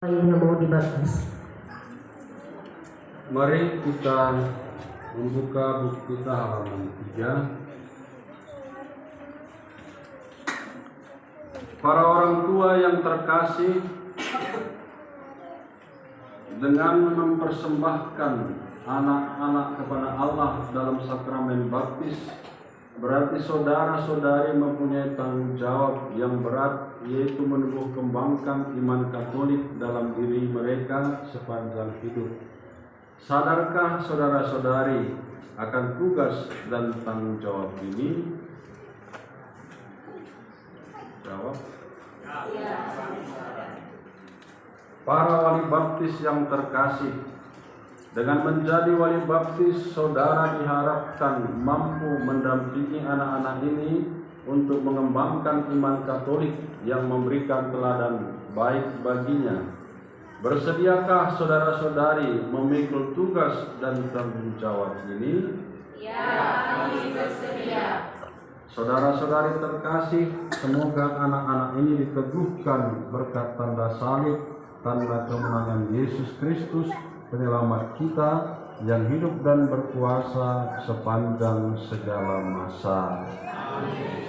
yang mau dibaptis. Mari kita membuka buku kita halaman 3. Para orang tua yang terkasih, dengan mempersembahkan anak-anak kepada Allah dalam sakramen baptis, berarti saudara-saudari mempunyai tanggung jawab yang berat, yaitu menumbuh kembangkan iman Katolik dalam diri mereka sepanjang hidup. Sadarkah saudara-saudari akan tugas dan tanggung jawab ini? Jawab. Para wali baptis yang terkasih, dengan menjadi wali baptis, saudara diharapkan mampu mendampingi anak-anak ini untuk mengembangkan iman Katolik yang memberikan teladan baik baginya. Bersediakah saudara-saudari memikul tugas dan tanggung jawab ini? Ya, kami bersedia. Saudara-saudari terkasih, semoga anak-anak ini diteguhkan berkat tanda salib, tanda kemenangan Yesus Kristus, penyelamat kita yang hidup dan berkuasa sepanjang segala masa.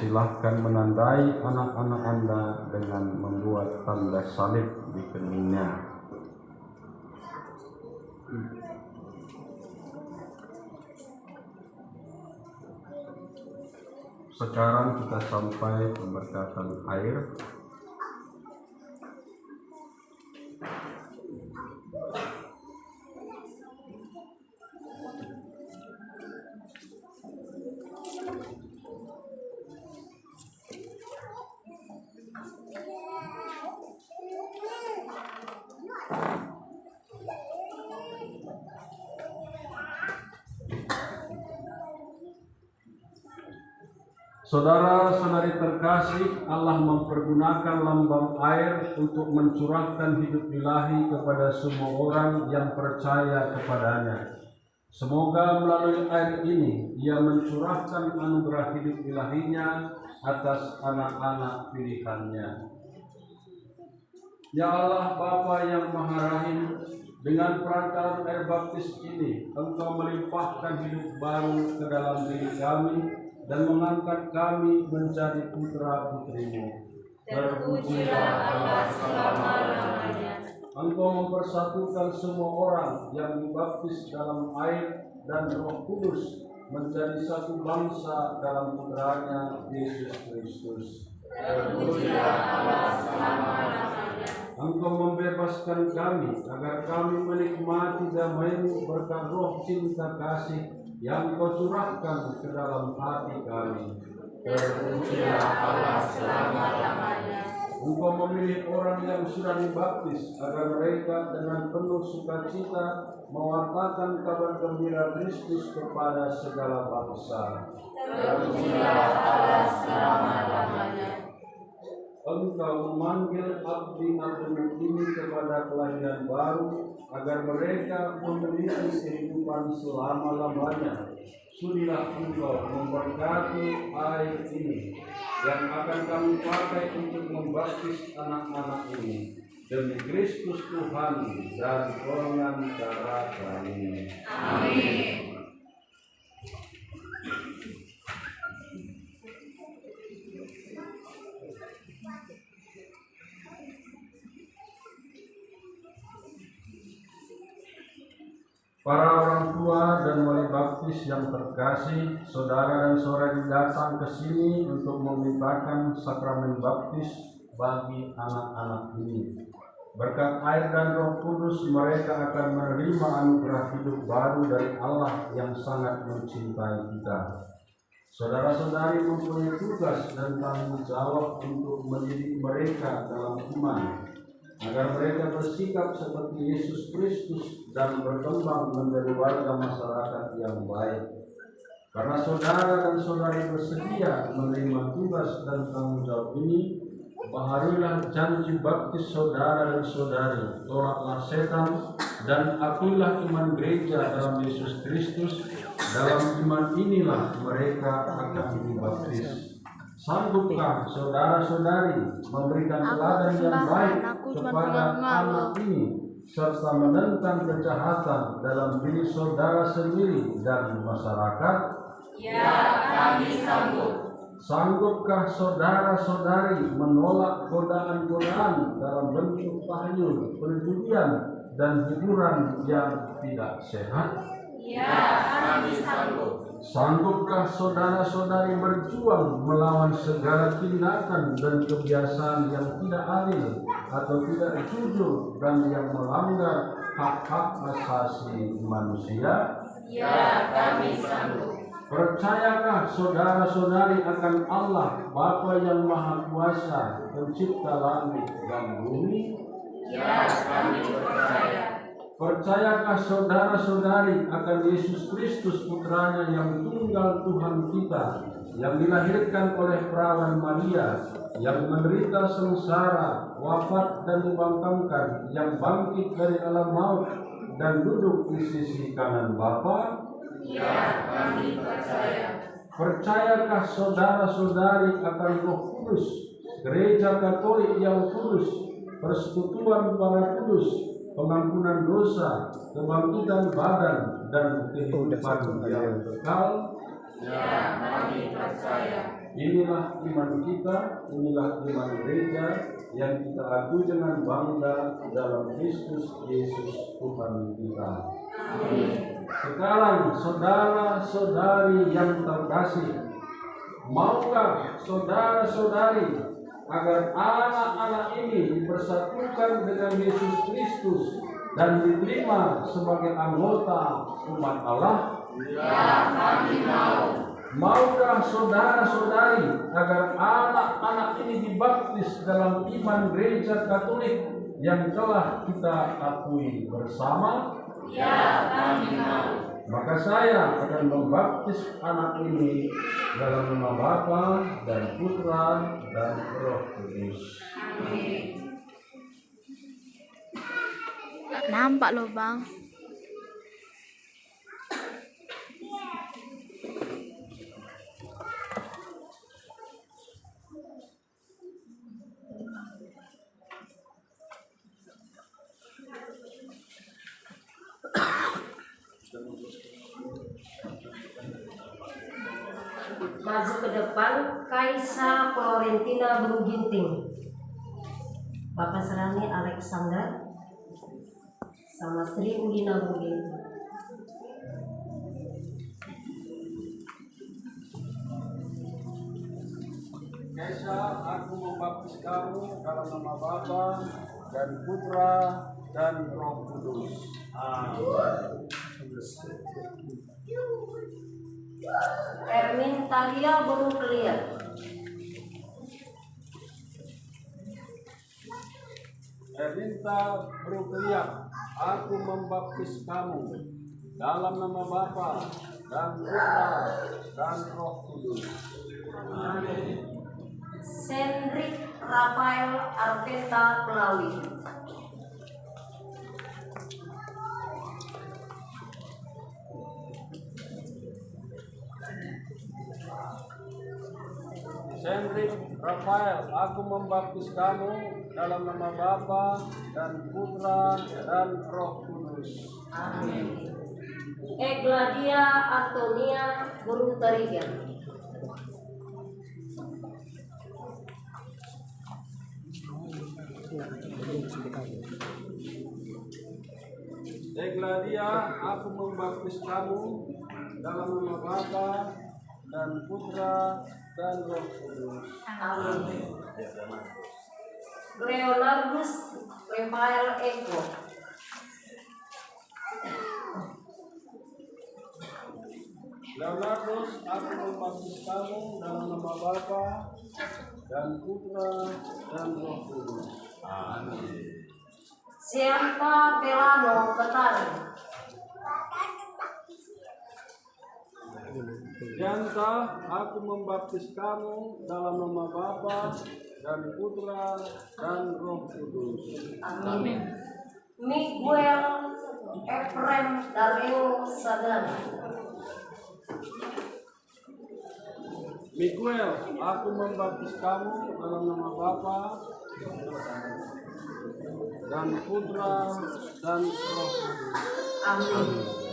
Silahkan menandai anak-anak Anda dengan membuat tanda salib di keningnya. Sekarang kita sampai pemberkatan air. Saudara-saudari terkasih, Allah mempergunakan lambang air untuk mencurahkan hidup ilahi kepada semua orang yang percaya kepadanya. Semoga melalui air ini Ia mencurahkan anugerah hidup ilahinya atas anak-anak pilihannya. Ya Allah Bapa yang Maha Rahim, dengan perantaraan air baptis ini Engkau melimpahkan hidup baru ke dalam diri kami dan mengangkat kami menjadi putra-putrimu. Terpujilah Allah selama-lamanya. Engkau mempersatukan semua orang yang dibaptis dalam air dan Roh Kudus menjadi satu bangsa dalam putranya Yesus Kristus. Terpujilah Allah selama-lamanya. Engkau membebaskan kami agar kami menikmati damai-Mu berkat Roh cinta kasih yang Kau curahkan ke dalam hati kami. Terpujilah Allah selama-lamanya. Engkau memilih orang yang sudah dibaptis agar mereka dengan penuh sukacita mewartakan kabar gembira Kristus kepada segala bangsa. Terpujilah Allah selama-lamanya. Engkau memanggil abdi-abdi ini kepada kelahiran baru agar mereka memiliki kehidupan selama-lamanya. Sudilah Engkau memberkati air ini yang akan kami pakai untuk membaptis anak-anak ini, demi Kristus Tuhan dan golongan darah kami. Amin. Para orang tua dan wali baptis yang terkasih, saudara dan saudari datang ke sini untuk memintakan sakramen baptis bagi anak-anak ini. Berkat air dan Roh Kudus, mereka akan menerima anugerah hidup baru dari Allah yang sangat mencintai kita. Saudara-saudari mempunyai tugas dan tanggung jawab untuk mendidik mereka dalam iman, agar mereka bersikap seperti Yesus Kristus dan berkembang menjadi warga masyarakat yang baik. Karena saudara dan saudari bersedia menerima tugas dan tanggung jawab ini, baharulah janji baptis saudara dan saudari, tolaklah setan dan akuilah iman gereja dalam Yesus Kristus. Dalam iman inilah mereka akan dibaptis. Sanggupkah saudara-saudari memberikan teladan yang baik kepada anak ini serta menentang kejahatan dalam diri saudara sendiri dan masyarakat? Ya, kami sanggup. Sanggupkah saudara-saudari menolak godaan-godaan dalam bentuk tahyul, perjudian, dan hiburan yang tidak sehat? Ya, kami sanggup. Sanggupkah saudara-saudari berjuang melawan segala tindakan dan kebiasaan yang tidak adil atau tidak jujur dan yang melanggar hak-hak asasi manusia? Ya, kami sanggup. Percayakah saudara-saudari akan Allah, Bapa yang Maha Kuasa, Pencipta langit dan bumi? Ya, kami percaya. Percayakah saudara-saudari akan Yesus Kristus Putranya yang tunggal Tuhan kita, yang dilahirkan oleh perawan Maria, yang menderita sengsara, wafat dan dibangkitkan, yang bangkit dari alam maut dan duduk di sisi kanan Bapa? Ya, kami percaya. Percayakah saudara-saudari akan Roh Kudus, Gereja Katolik yang kudus, persekutuan para kudus, pengampunan dosa, kebangkitan badan, dan kehidupan yang kekal? Ya, kami percaya. Inilah iman kita, inilah iman gereja yang kita akui dengan bangga dalam Kristus Yesus Tuhan kita. Amin. Sekarang saudara-saudari yang terkasih, maukah saudara-saudari agar anak-anak ini dipersatukan dengan Yesus Kristus dan diterima sebagai anggota umat Allah? Ya, kami mau. Maukah saudara-saudari agar anak-anak ini dibaptis dalam iman gereja Katolik yang telah kita akui bersama? Ya, kami mau. Maka saya akan membaptis anak ini dalam nama Bapa dan Putra dan Roh Kudus. Amin. Nampak loh bang. Maju ke depan, Kaisa Florentina Beruginting, Bapak Serani Alexander, sama Sri Udina Beruginting. Kaisa, aku membaptis kamu dalam nama Bapa dan Putra dan Roh Kudus. Amin. Ermin Talia Berukliat, Erminta Berukliat, aku membaptis kamu dalam nama Bapa dan Putra dan Roh Kudus. Amin. Sendrik Rafael Arventa Pelawi, Sendrik Rafael, aku membaptis kamu dalam nama Bapa dan Putra dan Roh Kudus. Amin. Egladia Antonia Berutarigan, Egladia, aku membaptis kamu dalam nama Bapa dan Putra dan Roh Kudus. Amin. Leonardus Rafael Eko, Leonardus, aku membaptis kamu dalam nama Bapa dan Putra dan Roh Kudus. Amin. Siapa Pelano Petani, Janta, aku membaptis kamu dalam nama Bapa dan Putra dan Roh Kudus. Amin. Miguel Efrem Dareo Sadana, Miguel, aku membaptis kamu dalam nama Bapa dan Putra dan Roh Kudus. Amin.